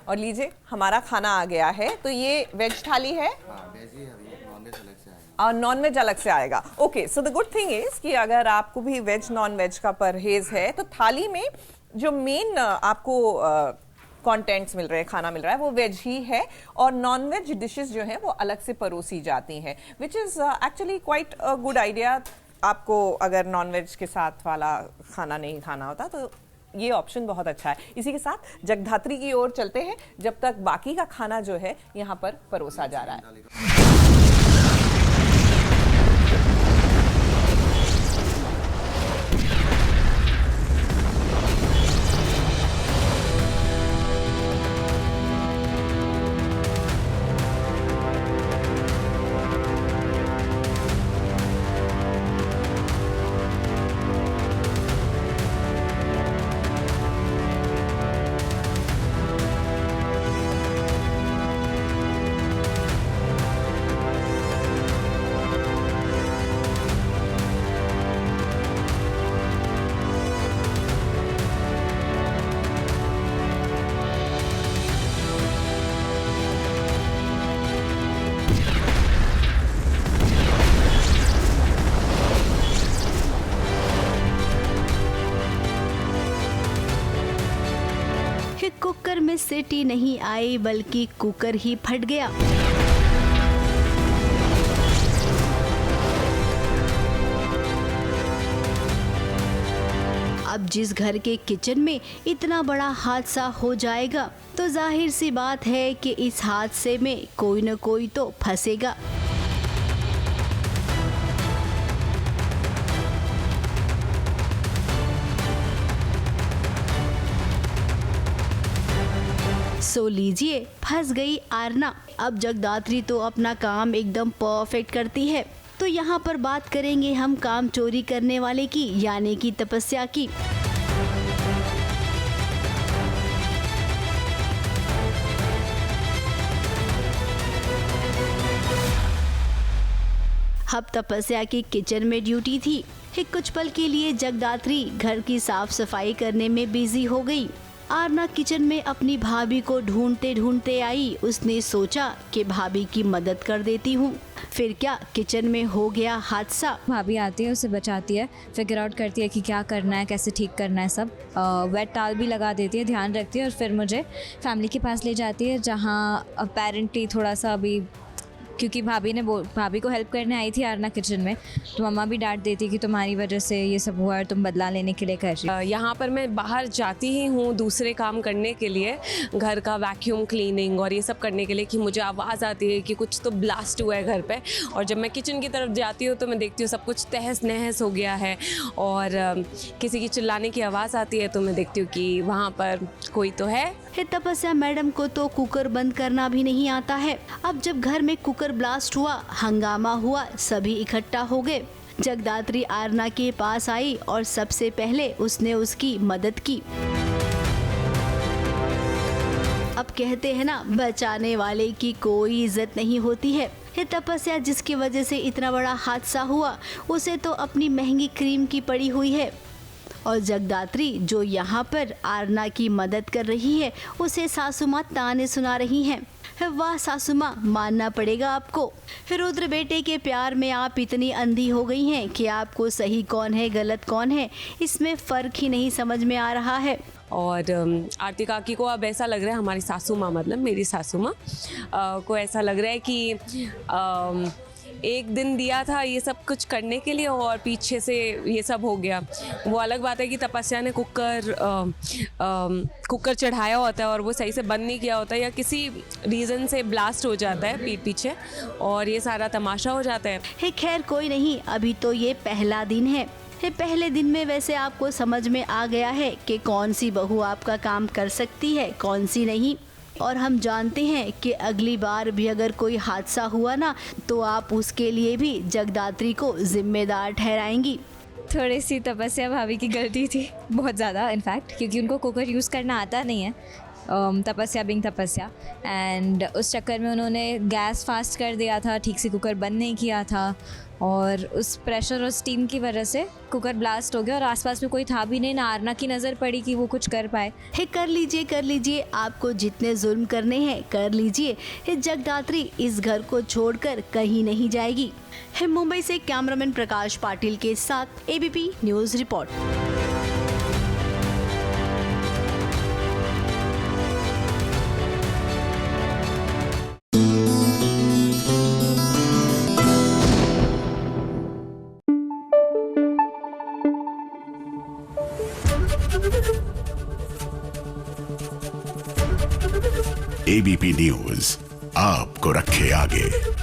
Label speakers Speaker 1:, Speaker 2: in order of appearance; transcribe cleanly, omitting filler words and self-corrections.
Speaker 1: और लीजिए हमारा खाना आ गया है। तो ये वेज थाली है
Speaker 2: वेज ही अभी नॉन वेज अलग से आएगा।
Speaker 1: और नॉन वेज अलग से आएगा। Okay, so the good thing is कि अगर आपको भी वेज नॉन वेज का परहेज है तो थाली में जो मेन आपको कंटेंट्स मिल रहे हैं, खाना मिल रहा है, वो वेज ही है और नॉन वेज डिशेस जो हैं वो अलग से परोसी जाती हैं, which is actually quite a good idea. आपको अगर नॉन वेज के साथ वाला खाना नहीं खाना होता तो ये ऑप्शन बहुत अच्छा है। इसी के साथ जगधात्री की ओर चलते हैं जब तक बाकी का खाना जो है यहाँ पर परोसा जा रहा है।
Speaker 3: कुकर में सीटी नहीं आई बल्कि कुकर ही फट गया। अब जिस घर के किचन में इतना बड़ा हादसा हो जाएगा तो जाहिर सी बात है कि इस हादसे में कोई न कोई तो फंसेगा। सो लीजिए फंस गई आरना। अब जगदात्री तो अपना काम एकदम परफेक्ट करती है, तो यहाँ पर बात करेंगे हम काम चोरी करने वाले की, यानी कि तपस्या की। अब तपस्या की किचन में ड्यूटी थी। कुछ पल के लिए जगदात्री घर की साफ सफाई करने में बिजी हो गई। आरना किचन में अपनी भाभी को ढूंढते ढूंढते आई। उसने सोचा कि भाभी की मदद कर देती हूँ। फिर क्या, किचन में हो गया हादसा।
Speaker 4: भाभी आती है, उसे बचाती है, फिगर आउट करती है कि क्या करना है, कैसे ठीक करना है सब। वेट टाल भी लगा देती है, ध्यान रखती है और फिर मुझे फैमिली के पास ले जाती है, जहाँ अपेरेंटली थोड़ा सा अभी, क्योंकि भाभी को हेल्प करने आई थी आरना किचन में, तो मम्मा भी डांट देती कि तुम्हारी वजह से ये सब हुआ और तुम बदला लेने के लिए कर रही हो।
Speaker 5: यहाँ पर मैं बाहर जाती ही हूँ दूसरे काम करने के लिए, घर का वैक्यूम क्लीनिंग और ये सब करने के लिए, कि मुझे आवाज़ आती है कि कुछ तो ब्लास्ट हुआ है घर पे। और जब मैं किचन की तरफ जाती हूँ तो मैं देखती हूँ सब कुछ तहस नहस हो गया है और किसी की चिल्लाने की आवाज़ आती है तो मैं देखती हूँ कि वहाँ पर कोई तो है।
Speaker 3: तपस्या मैडम को तो कुकर बंद करना भी नहीं आता है। अब जब घर में कुकर ब्लास्ट हुआ, हंगामा हुआ, सभी इकट्ठा हो गए। जगदात्री आरना के पास आई और सबसे पहले उसने उसकी मदद की। अब कहते हैं ना, बचाने वाले की कोई इज्जत नहीं होती है। तपस्या जिसकी वजह से इतना बड़ा हादसा हुआ, उसे तो अपनी महंगी क्रीम की पड़ी हुई है, और जगदात्री जो यहाँ पर आरना की मदद कर रही है, उसे सासू माँ ताने सुना रही हैं। वाह सासू माँ, मानना पड़ेगा आपको। रुद्र बेटे के प्यार में आप इतनी अंधी हो गई हैं कि आपको सही कौन है गलत कौन है इसमें फ़र्क ही नहीं समझ में आ रहा है।
Speaker 5: और आरती काकी को अब ऐसा लग रहा है, हमारी सासू माँ मतलब मेरी सासू माँ को ऐसा लग रहा है कि एक दिन दिया था ये सब कुछ करने के लिए और पीछे से ये सब हो गया। वो अलग बात है कि तपस्या ने कुकर चढ़ाया होता है और वो सही से बंद नहीं किया होता है, या किसी रीज़न से ब्लास्ट हो जाता है पीठ पीछे और ये सारा तमाशा हो जाता है।
Speaker 3: खैर कोई नहीं, अभी तो ये पहला दिन है। पहले दिन में वैसे आपको समझ में आ गया है कि कौन सी बहू आपका काम कर सकती है, कौन सी नहीं। और हम जानते हैं कि अगली बार भी अगर कोई हादसा हुआ ना, तो आप उसके लिए भी जगदात्री को जिम्मेदार ठहराएंगी।
Speaker 4: थोड़ी सी तपस्या भाभी की गलती थी, बहुत ज़्यादा इनफैक्ट, क्योंकि उनको कुकर यूज़ करना आता नहीं है, तपस्या बिंग तपस्या, एंड उस चक्कर में उन्होंने गैस फास्ट कर दिया था, ठीक से कुकर बंद नहीं किया था, और उस प्रेशर और स्टीम की वजह से कुकर ब्लास्ट हो गया और आसपास में कोई था भी नहीं, ना आरना की नज़र पड़ी कि वो कुछ कर पाए।
Speaker 3: हे कर लीजिए, आपको जितने जुल्म करने हैं कर लीजिए। हे जगदात्री इस घर को छोड़कर कहीं नहीं जाएगी। है मुंबई से कैमरामैन प्रकाश पाटिल के साथ ABP news report.
Speaker 6: ABP news आपको रखे आगे।